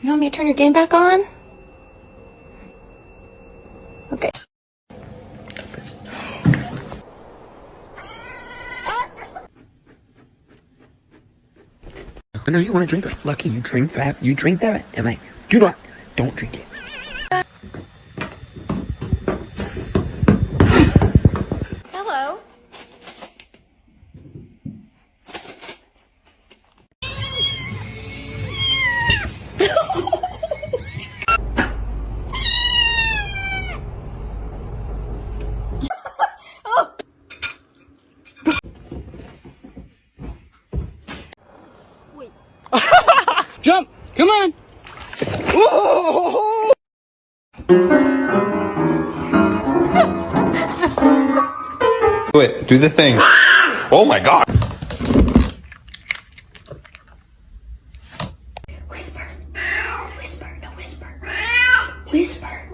You want me to turn your game back on? Okay. No, you want to drink it. Lucky, you drink that. You drink that, and I don't drink it. Hello. Jump! Come on! Do it. Do the thing. Oh my god. Whisper. Whisper. No, whisper. Whisper.